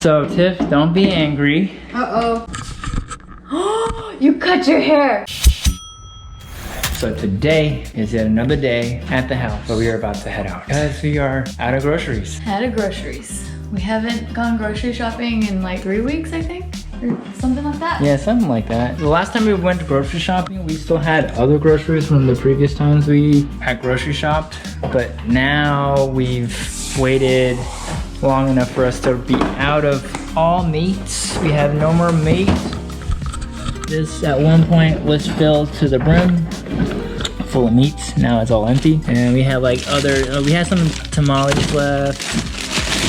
So Tiff, don't be angry. Uh-oh. You cut your hair. So today is yet another day at the house, but we are about to head out because we are out of groceries. Out of groceries. We haven't gone grocery shopping in like 3 weeks, I think, or something like that. Yeah, something like that. The last time we went to grocery shopping, we still had other groceries from the previous times we had grocery shopped, but now we've waited long enough for us to be out of all meats. We have no more meat. This at one point was filled to the brim, full of meats. Now it's all empty. And we have like we had some tamales left,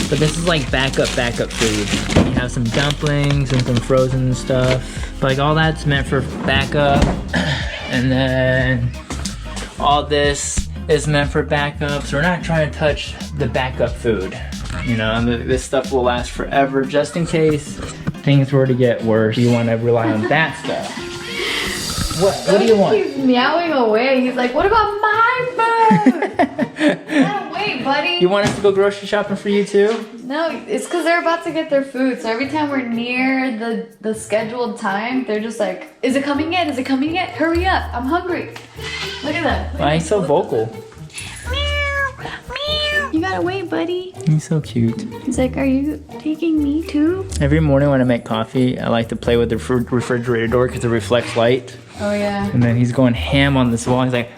but this is like backup food. We have some dumplings and some frozen stuff. But like all that's meant for backup. And then all this is meant for backup. So we're not trying to touch the backup food. You know, and this stuff will last forever just in case things were to get worse. You want to rely on that stuff. What do you want? He's meowing away. He's like, what about my food? Gotta wait, buddy. You want us to go grocery shopping for you too? No, it's because they're about to get their food. So every time we're near the scheduled time, they're just like, is it coming yet? Is it coming yet? Hurry up. I'm hungry. Look at that. Why are you so vocal? You gotta wait, buddy. He's so cute. He's like, are you taking me too? Every morning when I make coffee, I like to play with the refrigerator door because it reflects light. Oh yeah. And then he's going ham on this wall. He's like,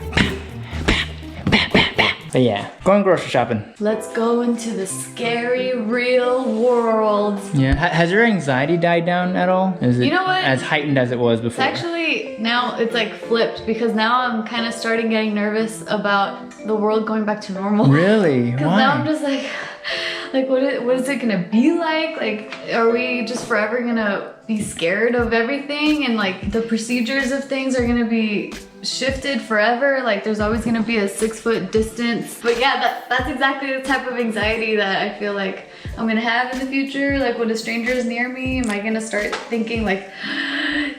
but yeah, going grocery shopping. Let's go into the scary real world. Yeah, has your anxiety died down at all? Is it You know what? as heightened as it was before? Actually, now it's like flipped because now I'm kind of starting getting nervous about the world going back to normal. Really? Because Why? now I'm just like what is it gonna be like? Like, are we just forever gonna be scared of everything and like the procedures of things are gonna be shifted forever? Like there's always gonna be a 6-foot distance. But yeah, that's exactly the type of anxiety that I feel like I'm gonna have in the future. Like when a stranger is near me, am I gonna start thinking like,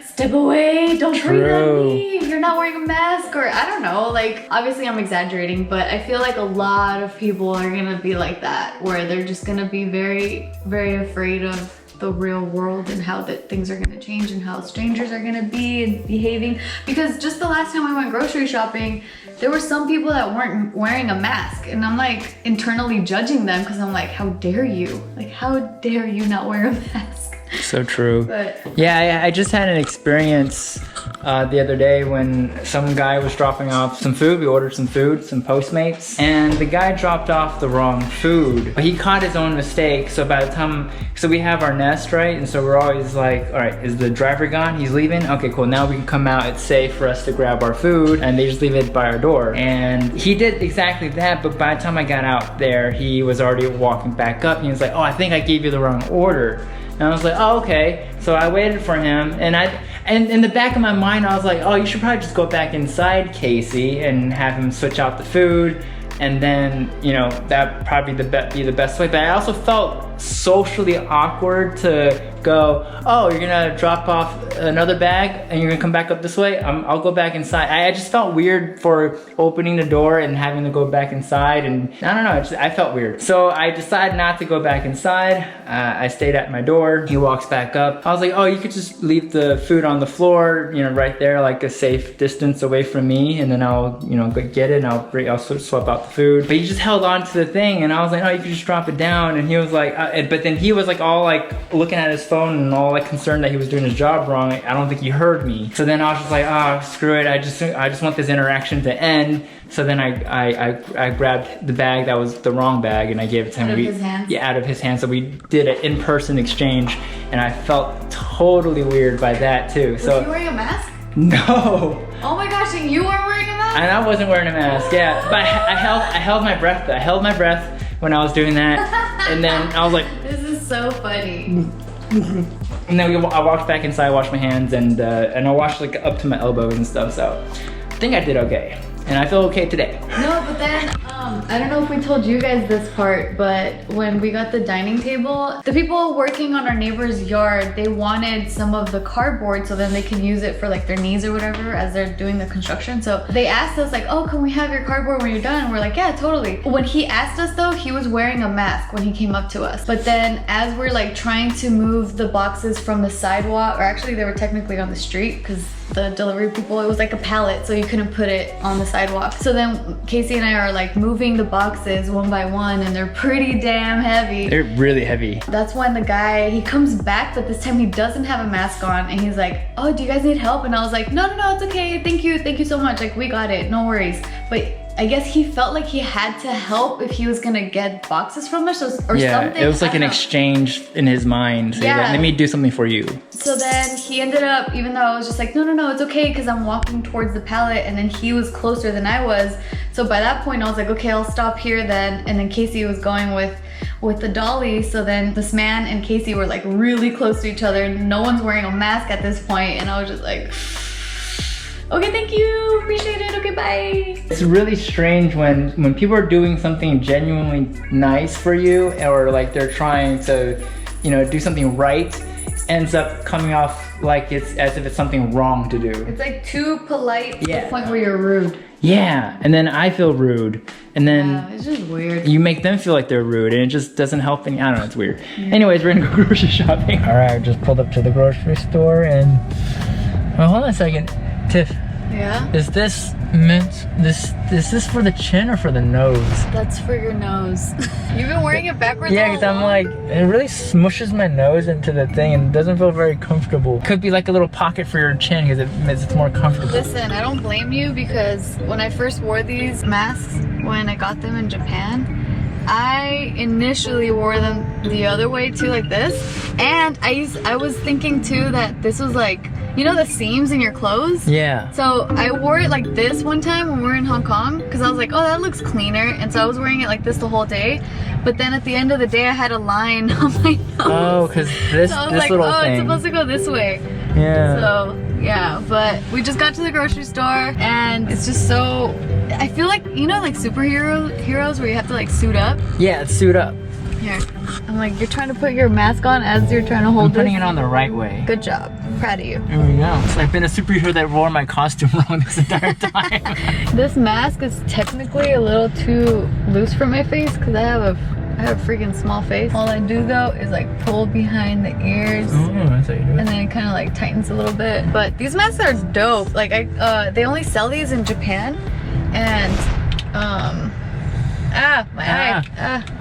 step away, don't breathe on me, you're not wearing a mask, or I don't know, like obviously I'm exaggerating, but I feel like a lot of people are gonna be like that, where they're just gonna be very, very afraid of the real world and how that things are gonna change and how strangers are gonna be and behaving. Because just the last time I went grocery shopping, there were some people that weren't wearing a mask and I'm like internally judging them because I'm like, how dare you? Like, how dare you not wear a mask? So true. But yeah, I just had an experience the other day when some guy was dropping off some food. We ordered some food, some Postmates, and the guy dropped off the wrong food. But he caught his own mistake, so by the time, so we have our Nest, right? And so we're always like, all right, is the driver gone? He's leaving? Okay, cool, now we can come out. It's safe for us to grab our food, and they just leave it by our door. And he did exactly that, but by the time I got out there, he was already walking back up. He was like, oh, I think I gave you the wrong order. And I was like, oh, okay. So I waited for him, and in the back of my mind, I was like, oh, you should probably just go back inside, Casey, and have him switch out the food, and then, you know, that'd probably be the best way. But I also felt socially awkward to go, oh, you're gonna drop off another bag and you're gonna come back up this way? I'll go back inside. I just felt weird for opening the door and having to go back inside, and I don't know, I felt weird. So I decided not to go back inside. I stayed at my door. He walks back up. I was like, oh, you could just leave the food on the floor, you know, right there, like a safe distance away from me, and then I'll, you know, go get it and I'll swap out the food. But he just held on to the thing, and I was like, oh, you could just drop it down. And he was like, but then he was like all like looking at his phone and all like concerned that he was doing his job wrong. I don't think he heard me. So then I was just like, oh, screw it. I just want this interaction to end. So then I grabbed the bag that was the wrong bag and I gave it to him. Out of his hands? Yeah, out of his hands. So we did an in-person exchange, and I felt totally weird by that too. Was he wearing a mask? No. Oh my gosh, and you weren't wearing a mask? And I wasn't wearing a mask, yeah. But I held my breath. I held my breath when I was doing that. And then I was like, this is so funny. And then I walked back inside, washed my hands, and I washed like up to my elbows and stuff. So I think I did okay, and I feel okay today. No, but then I don't know if we told you guys this part, but when we got the dining table, the people working on our neighbor's yard, they wanted some of the cardboard so then they can use it for like their knees or whatever as they're doing the construction. So they asked us like, oh, can we have your cardboard when you're done? And we're like, yeah, totally. When he asked us though, he was wearing a mask when he came up to us. But then as we're like trying to move the boxes from the sidewalk, or actually they were technically on the street because the delivery people, it was like a pallet, so you couldn't put it on the sidewalk. So then Casey and I are like moving the boxes one by one, and they're pretty damn heavy. They're really heavy. That's when the guy, he comes back, but this time he doesn't have a mask on, and he's like, oh, do you guys need help? And I was like, no, it's okay, thank you so much, like we got it, no worries. But I guess he felt like he had to help if he was gonna get boxes from us or something. Yeah, it was like an exchange in his mind. So yeah. Like, let me do something for you. So then he ended up, even though I was just like, no, it's okay, because I'm walking towards the pallet, and then he was closer than I was. So by that point I was like, okay, I'll stop here then. And then Casey was going with the dolly. So then this man and Casey were like really close to each other. No one's wearing a mask at this point, and I was just like, okay, thank you, appreciate it, okay, bye. It's really strange when people are doing something genuinely nice for you, or like they're trying to, you know, do something right, ends up coming off like it's as if it's something wrong to do. It's like too polite to the point where you're rude. Yeah, and then I feel rude, and then it's just weird. You make them feel like they're rude, and it just doesn't help any. I don't know, it's weird. Anyways, we're gonna go grocery shopping. All right, I just pulled up to the grocery store, and well, hold on a second. Tiff, yeah? Is this meant, is this for the chin or for the nose? That's for your nose. You've been wearing it backwards. Yeah, because I'm like, it really smushes my nose into the thing and it doesn't feel very comfortable. Could be like a little pocket for your chin because it's more comfortable. Listen, I don't blame you, because when I first wore these masks, when I got them in Japan, I initially wore them the other way too, like this. And I was thinking too that this was like, you know the seams in your clothes? Yeah. So I wore it like this one time when we were in Hong Kong, because I was like, oh, that looks cleaner. And so I was wearing it like this the whole day. But then at the end of the day, I had a line on my nose. Oh, because this, so I was this like, little oh, thing. it's supposed to go this way. Yeah. So, yeah, but we just got to the grocery store, and it's just so, I feel like, you know, like heroes where you have to like suit up? Yeah, it's suit up. Here, I'm like, you're trying to put your mask on as you're trying to hold I'm putting it on the right way. Good job. Proud of you. There we go. So I've been a superhero that wore my costume wrong this entire time. This mask is technically a little too loose for my face because I have a freaking small face. All I do though is like pull behind the ears. Oh, that's how you do it. And then it kind of like tightens a little bit. But these masks are dope. Like they only sell these in Japan, and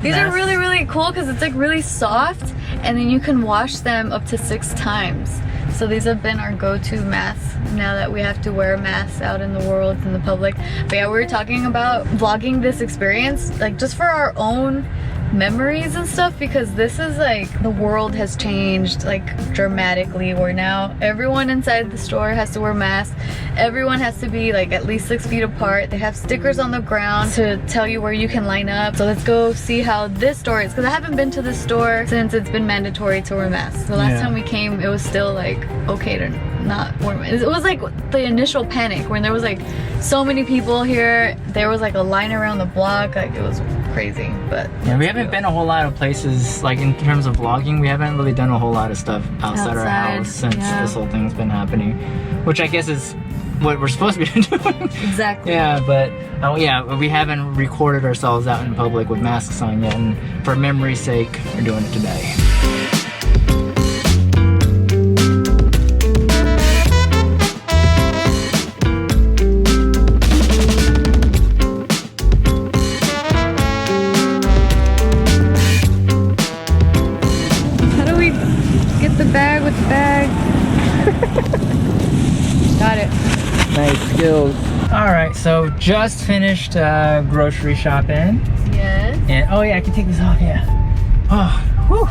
these are really, really cool because it's like really soft, and then you can wash them up to 6 times. So these have been our go-to masks now that we have to wear masks out in the world, in the public. But yeah, we were talking about vlogging this experience, like just for our own memories and stuff, because this is like, the world has changed like dramatically, where now everyone inside the store has to wear masks. Everyone has to be like at least 6 feet apart. They have stickers on the ground to tell you where you can line up. So let's go see how this store is, because I haven't been to this store since it's been mandatory to wear masks. The last time we came, it was still like okay to not wear masks. It was like the initial panic when there was like so many people here. There was like a line around the block, like it was crazy. But yeah, we haven't been a whole lot of places, like in terms of vlogging. We haven't really done a whole lot of stuff outside our house since this whole thing's been happening, which I guess is what we're supposed to be doing. Exactly. Yeah, but we haven't recorded ourselves out in public with masks on yet, and for memory's sake, we're doing it today. Got it. Nice skills. Alright, so just finished grocery shopping. Yes. And oh yeah, I can take this off, yeah. Oh, whew,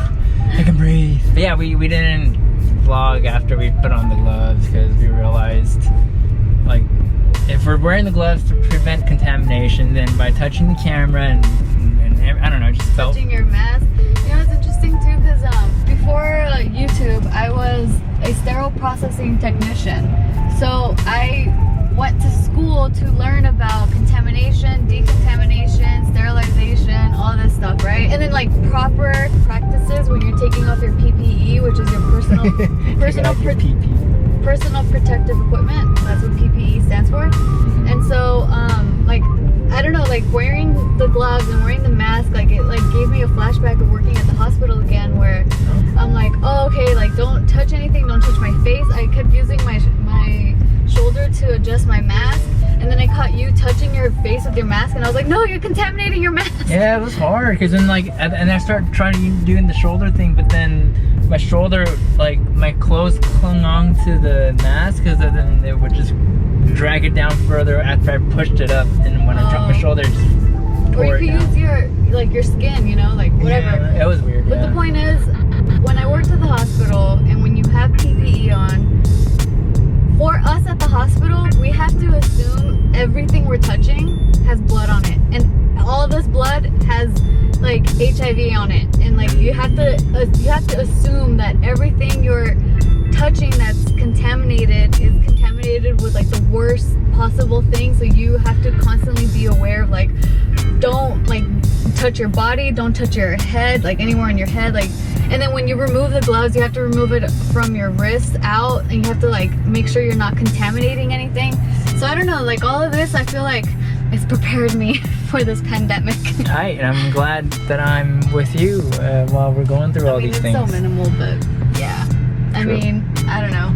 I can breathe. But yeah, we didn't vlog after we put on the gloves because we realized, like, if we're wearing the gloves to prevent contamination, then by touching the camera and I don't know, just felt... Touching your mask. You know, it's interesting too, because before YouTube, I was a sterile processing technician. So I went to school to learn about contamination, decontamination, sterilization, all this stuff, right? And then like proper practices when you're taking off your PPE, which is your personal protective equipment. That's what PPE stands for. And so like I don't know, like wearing the gloves and wearing the mask, like it like gave me a flashback of working at the hospital again, where I'm like, oh okay, like don't touch anything, don't touch my face. I kept using my shoulder to adjust my mask, and then I caught you touching your face with your mask, and I was like, no, you're contaminating your mask. Yeah, it was hard because then like, and I started trying to doing the shoulder thing, but then my shoulder, like my clothes clung on to the mask because then it would just drag it down further after I pushed it up, and when I dropped my shoulder, it just or you could use your skin, you know, like whatever. Yeah, it was weird. But the point is, when I worked at the hospital, and when you have PPE on, for us at the hospital, we have to assume everything we're touching has blood on it, and all this blood has like HIV on it, and like you have to assume that everything you're touching that's contaminated is contaminated with like the worst possible thing. So you have to constantly be aware of like, don't like touch your body, don't touch your head, like anywhere in your head, like. And then when you remove the gloves, you have to remove it from your wrist out, and you have to like make sure you're not contaminating anything. So I don't know, like all of this, I feel like it's prepared me for this pandemic. Tight, and I'm glad that I'm with you while we're going through all these things. It's so minimal, but yeah. I True. mean, I don't know.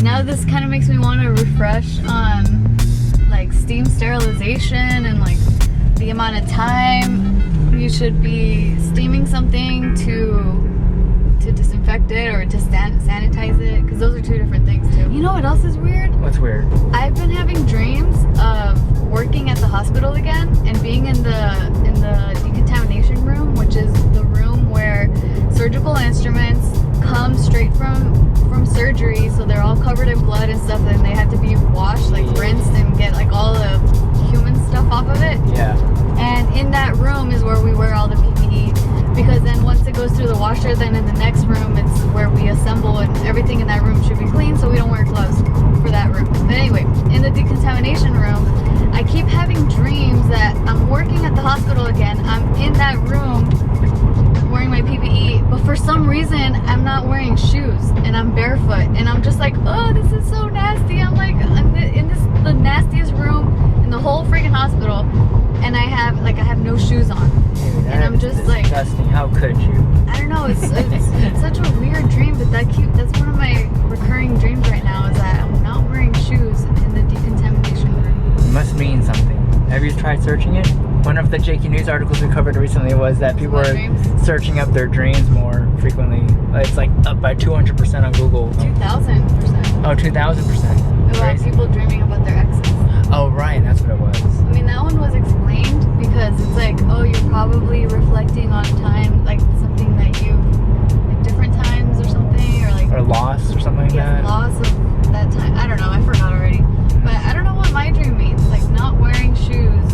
Now this kind of makes me want to refresh on like steam sterilization and like the amount of time you should be steaming something to disinfect it or to sanitize it, because those are two different things too. You know what else is weird? What's weird? I've been having dreams of working at the hospital again and being in the decontamination room, which is the room where surgical instruments come straight from surgery, so they're all covered in blood and stuff, and they have to be washed, like rinsed, and get like all the human stuff off of it. Yeah. And in that room is where we wear all the PPE, because then once it goes through the washer, then in the next room it's where we assemble, and everything in that room should be clean, so we don't wear gloves for that room. But anyway, in the decontamination room, I keep having dreams that I'm working at the hospital again. I'm in that room wearing my PPE, but for some reason I'm not wearing shoes and I'm barefoot, and I'm just like, oh, this is so nasty. I'm like in the nastiest room in the whole freaking hospital, and I have no shoes on. Dude, and I'm just disgusting. like, How could you? I don't know, it's such a weird dream, but that's one of my recurring dreams right now, is that I'm not wearing shoes in the decontamination room. It must mean something. Have you tried searching it? One of the JQ News articles we covered recently was that people are searching up their dreams more frequently. It's like up by 200% on Google. 2,000%. Oh, 2,000%. About people dreaming about their exes. Oh, right, that's what it was. I mean, that one was explained because it's like, oh, you're probably reflecting on time, like something that you, like different times or something, or like. Or loss or something like that. Loss of that time. I don't know, I forgot already. But I don't know what my dream means, like not wearing shoes.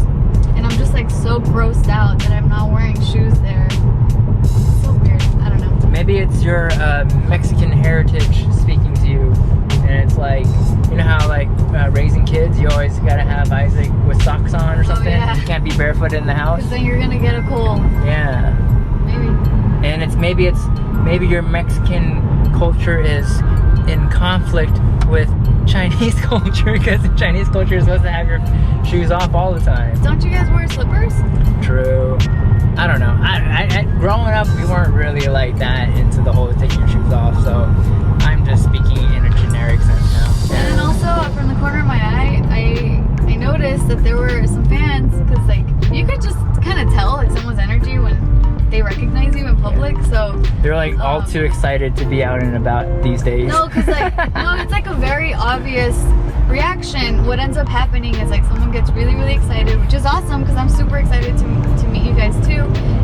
And I'm just like so grossed out that I'm not wearing shoes there. It's so weird. I don't know. Maybe it's your Mexican heritage speaking to you, and it's like, you know how like raising kids, you always gotta have Isaac with socks on or something. Oh, yeah. You can't be barefoot in the house. Because then you're gonna get a cold. Yeah. Maybe. And maybe your Mexican culture is in conflict with Chinese culture, because in Chinese culture you're supposed to have your shoes off all the time. Don't you guys wear slippers? True. I don't know. I growing up, we weren't really like that into the whole taking your shoes off, so I'm just speaking in a generic sense now. And then also, from the corner of my eye, I noticed that there were some fans, because like you could just kind of tell like someone's energy when they recognize you in public. So they're like all too excited to be out and about these days. No, because like it's like a very obvious reaction. What ends up happening is like someone gets really, really excited, which is awesome because I'm super excited to meet you guys too.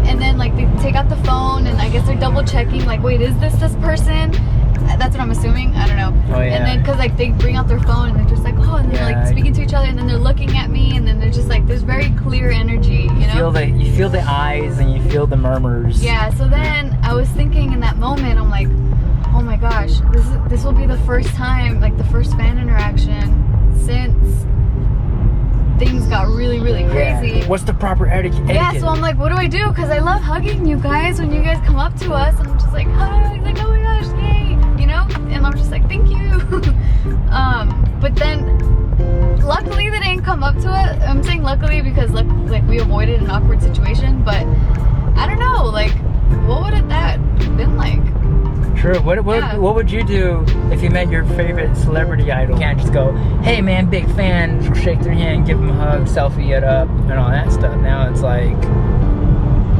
And then like they take out the phone, and I guess they're double checking, like, wait, is this person? That's what I'm assuming. I don't know. Oh, yeah. And then because like they bring out their phone and they're just like, oh, and they're like speaking to each other, and then they're looking at me, and then they're just like, there's very clear energy, you know? You feel the eyes and you feel the murmurs. Yeah. So then I was thinking in that moment, I'm like, oh my gosh, this will be the first time, like the first fan interaction since things got really, really crazy. Yeah. What's the proper etiquette? Yeah, so I'm like, what do I do? Because I love hugging you guys when you guys come up to us. I'm just like, hugs, like, oh my gosh, yay, you know? And I'm just like, thank you. But then, luckily they didn't come up to it. I'm saying luckily because like we avoided an awkward situation, but I don't know, like, what would that been like? True. What would you do if you met your favorite celebrity idol? You can't just go, hey man, big fan, shake their hand, give them a hug, selfie it up, and all that stuff. Now it's like...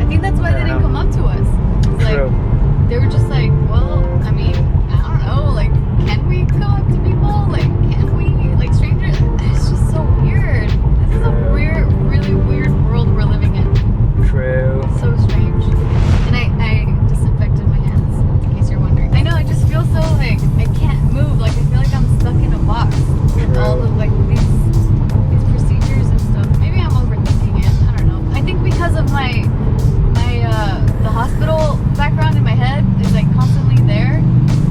I think that's why they didn't come up to us. It's True. Like, they were just like, well, I mean, I don't know, like, can we go up to people? Like, can we, like, strangers? It's just so weird. This is a weird, really weird world we're living in. True. So strange. And I disinfected my hands, in case you're wondering. I know, I just feel so, like, I can't move. Like, I feel like I'm stuck in a box with all of, like, these procedures and stuff. Maybe I'm overthinking it. I don't know. I think because of the hospital background in my head is, like, constantly there.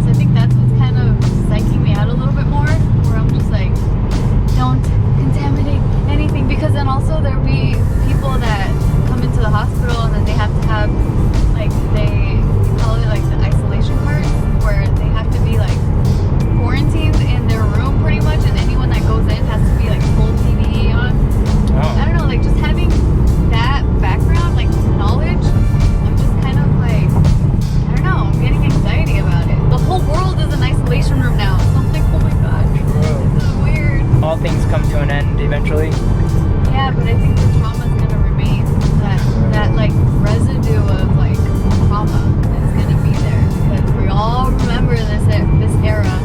So I think that's what's kind of psyching me out a little bit more, where I'm just like, don't contaminate anything, because then also there'll be people that come into the hospital and then they have to have, like, they call it like the isolation cards, where they have to be like quarantined in their room pretty much, and anyone that goes in has to be like full PPE on. Oh. I don't know, like, just having that background, like, knowledge, I'm just kind of like, I don't know, I'm getting anxiety about it. The whole world is an isolation room now, so I'm like, oh my god, this is weird. All things come to an end eventually. Yeah, but I think the trauma's gonna remain. That like residue of like trauma is gonna be there, because we all remember this era.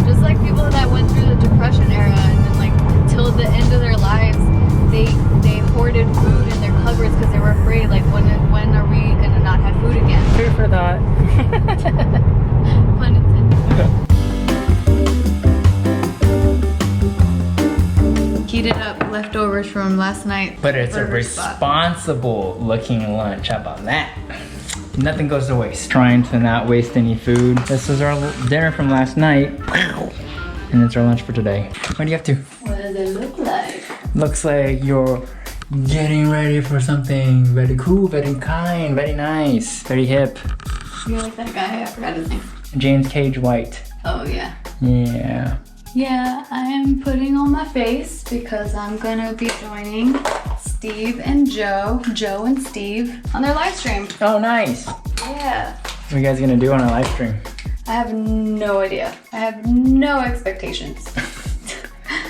Just like people that went through the Depression era, and then like until the end of their lives, they hoarded food in their cupboards because they were afraid, like, when are we gonna not have food again? Food for thought. Pun intended. Heated up leftovers from last night. But it's a burger spot. responsible looking lunch. How about that? Nothing goes to waste. Trying to not waste any food. This is our dinner from last night. And it's our lunch for today. What do you have to? What does it look like? Looks like you're getting ready for something very cool, very kind, very nice, very hip. You're like that guy, I forgot his name. James Cage White. Oh yeah. Yeah. Yeah, I am putting on my face because I'm gonna be joining Steve and Joe and Steve, on their live stream. Oh, nice. Yeah. What are you guys gonna do on a live stream? I have no idea. I have no expectations.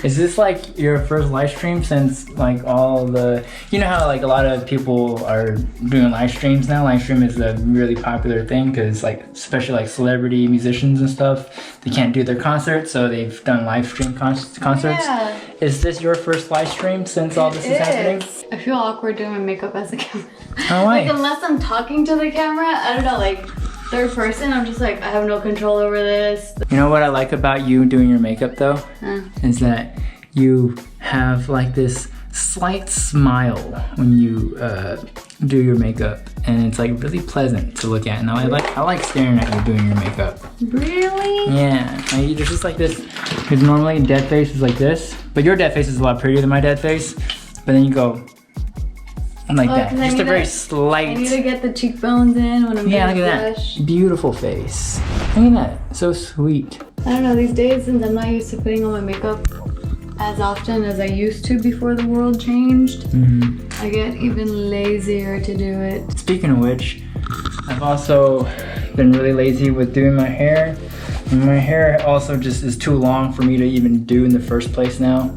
Is this like your first live stream since like all the, you know how like a lot of people are doing live streams now? Live stream is a really popular thing because like, especially like celebrity musicians and stuff, they can't do their concerts, so they've done live stream concerts. Yeah. Is this your first live stream since all this is happening? I feel awkward doing my makeup as a camera. Oh, why? Like, unless I'm talking to the camera, I don't know, like, third person, I'm just like, I have no control over this. You know what I like about you doing your makeup though? Is that you have like this slight smile when you do your makeup, and it's like really pleasant to look at. And I like staring at you doing your makeup. Really? Yeah, like, there's just like this, because normally dead face is like this, but your dead face is a lot prettier than my dead face, but then you go like that. Just a very slight. I need to get the cheekbones in when I'm doing look the at blush. that. Beautiful face. Look at that. So sweet. I don't know, these days, since I'm not used to putting on my makeup as often as I used to before the world changed, I get even lazier to do it. Speaking of which, I've also been really lazy with doing my hair. And my hair also just is too long for me to even do in the first place now.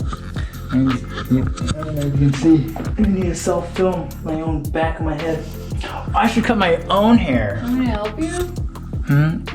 And I don't know if you can see, I need to self-film my own back of my head. I should cut my own hair. I'm gonna help you?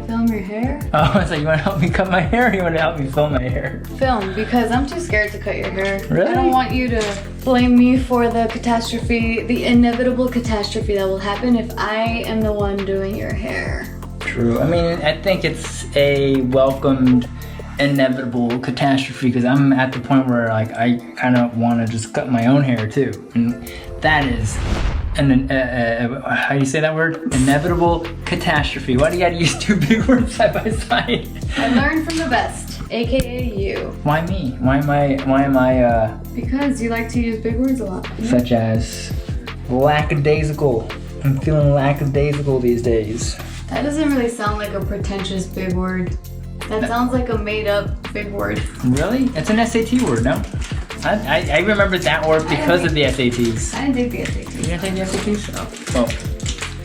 Film your hair? Oh, I was like, you want to help me cut my hair, or you want to help me film my hair? Film, because I'm too scared to cut your hair. Really? I don't want you to blame me for the catastrophe, the inevitable catastrophe that will happen if I am the one doing your hair. True. I mean, I think it's a welcomed inevitable catastrophe, because I'm at the point where like I kind of want to just cut my own hair too, and that is how do you say that word? Inevitable catastrophe. Why do you gotta use two big words side by side? I learned from the best. AKA you. Why me? Why am I Because you like to use big words a lot. such as lackadaisical? I'm feeling lackadaisical these days. That doesn't really sound like a pretentious big word. That sounds like a made up big word. Really? It's an SAT word, no? I remember that word because of the SATs. I didn't take the SATs. You didn't take the SATs? Oh. Well,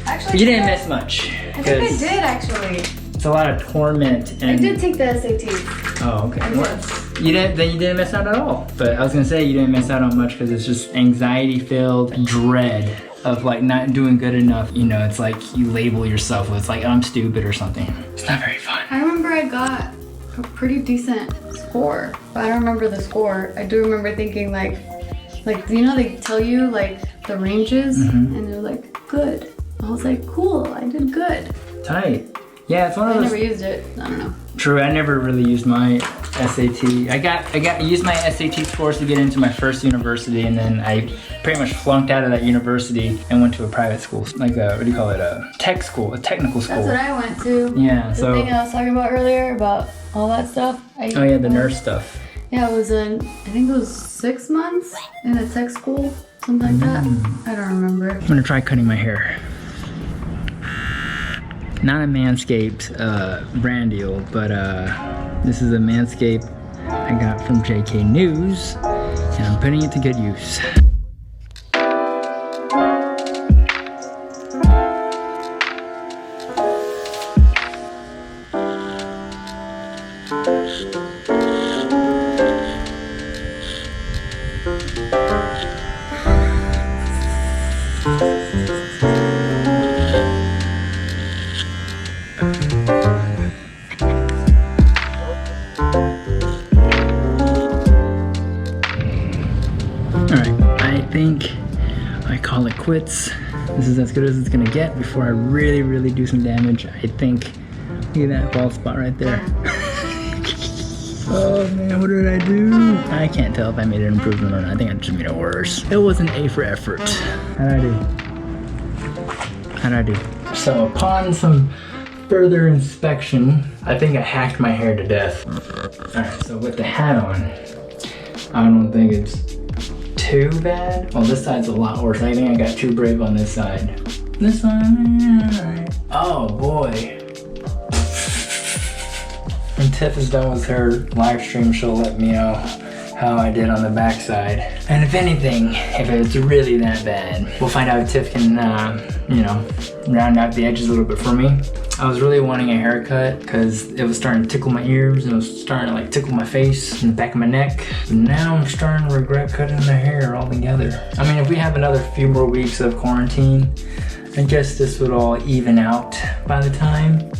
Actually, you didn't miss much. I think I did actually. It's a lot of torment and. I did take the SATs. Oh, okay. I did. Well, you didn't miss out at all. But I was gonna say you didn't miss out on much because it's just anxiety-filled dread of like not doing good enough. You know, it's like you label yourself with like I'm stupid or something. It's not very fun. I remember I got a pretty decent score, but I don't remember the score. I do remember thinking like you know they tell you like the ranges and they're like good. I was like cool, I did good. Tight. Yeah, it's one of I those. never used it. I don't know. True, I never really used my SAT. I used my SAT scores to get into my first university, and then I pretty much flunked out of that university and went to a private school, like a, what do you call it, a tech school, a technical school. That's what I went to. Yeah, The so. thing I was talking about earlier about all that stuff. Oh yeah, the nurse stuff. Yeah, it was I think it was 6 months in a tech school, something like that. I don't remember. I'm gonna try cutting my hair. Not a Manscaped brand deal, but this is a Manscaped I got from JK News, and I'm putting it to good use. I call it quits. This is as good as it's gonna get before I really do some damage. I think, look at that bald spot right there. Oh man, what did I do? I can't tell if I made an improvement or not. I think I just made it worse. It was an A for effort. How'd I do? So upon some further inspection, I think I hacked my hair to death. Alright, so with the hat on, I don't think it's too bad. Well, this side's a lot worse. I think I got too brave on this side. This one, oh boy. When Tiff is done with her live stream, she'll let me know how I did on the backside. And if anything, if it's really that bad, we'll find out if Tiff can, you know, round out the edges a little bit for me. I was really wanting a haircut because it was starting to tickle my ears and it was starting to like tickle my face and the back of my neck. But now I'm starting to regret cutting my hair altogether. I mean, if we have another few more weeks of quarantine, I guess this would all even out by the time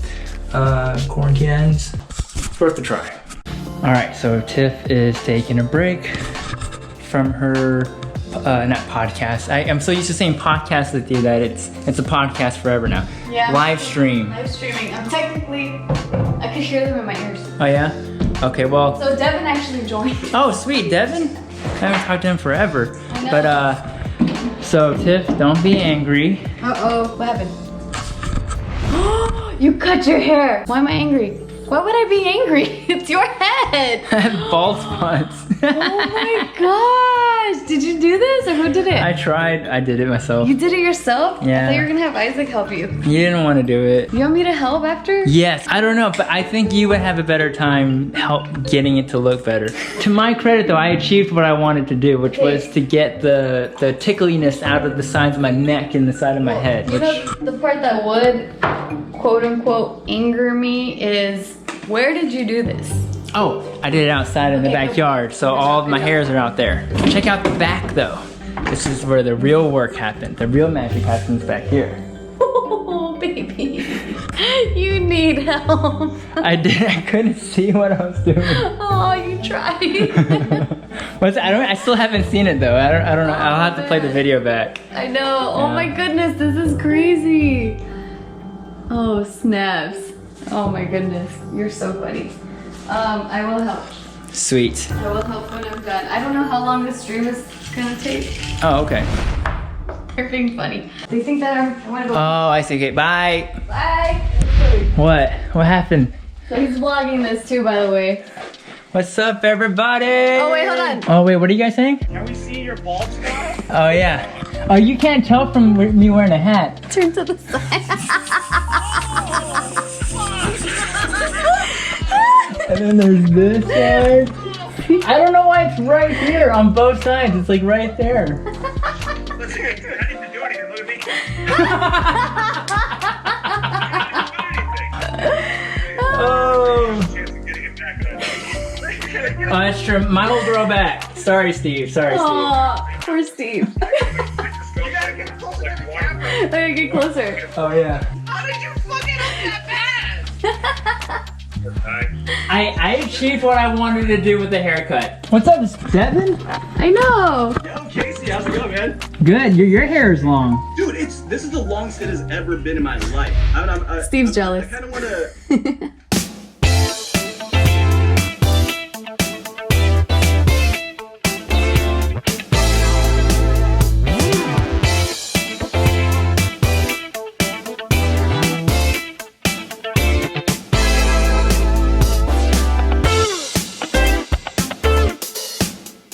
quarantine ends. It's worth a try. All right, so Tiff is taking a break from her, not podcast. I'm so used to saying podcast with you that it's a podcast forever now. Yeah. Live stream. Live streaming. I'm technically, I can hear them in my ears. Oh yeah? Okay, well. So Devin actually joined. Oh sweet, Devin? I haven't talked to him forever. I know. But so Tiff, don't be angry. Uh-oh, what happened? You cut your hair. Why am I angry? Why would I be angry? It's your head. I have bald spots. Oh my gosh. Did you do this or who did it? I tried, I did it myself. You did it yourself? Yeah. I thought you were gonna have Isaac help you. You didn't want to do it. You want me to help after? Yes, I don't know, but I think you would have a better time getting it to look better. To my credit though, I achieved what I wanted to do, which was to get the tickliness out of the sides of my neck and the side of my head. You know, the part that would, quote unquote, anger me is, where did you do this? Oh, I did it outside in the backyard, so all of my hairs are out there. Check out the back though. This is where the real work happened. The real magic happens back here. Oh, baby. You need help. I couldn't see what I was doing. Oh, you tried. I still haven't seen it though. I don't know. I'll have to play the video back. I know. Oh my goodness, this is crazy. Oh, snaps. Oh my goodness, you're so funny. I will help. Sweet. I will help when I'm done. I don't know how long this stream is gonna take. Oh, okay. You're being funny. Do you think that I wanna go? Oh, I see. Okay, bye. Bye. What? What happened? So he's vlogging this too, by the way. What's up, everybody? Oh, wait, hold on. Oh, wait, what are you guys saying? Can we see your bald spot? Oh, yeah. Oh, you can't tell from me wearing a hat. Turn to the side. And then there's this side. I don't know why it's right here on both sides. It's like right there. Listen, I didn't even do anything. Look at me. Oh. Chance of getting it back on. Oh, that's true. Mine will grow back. Sorry, Steve. Sorry, Steve. Aw, poor Steve. You gotta get closer to the camera. I gotta get closer. Oh, yeah. How did you fuck it up that fast? I achieved what I wanted to do with the haircut. What's up, Devin? I know. Yo, Casey, how's it going, man? Good. Your hair is long. Dude, this is the longest it has ever been in my life. Steve's jealous. I kind of want to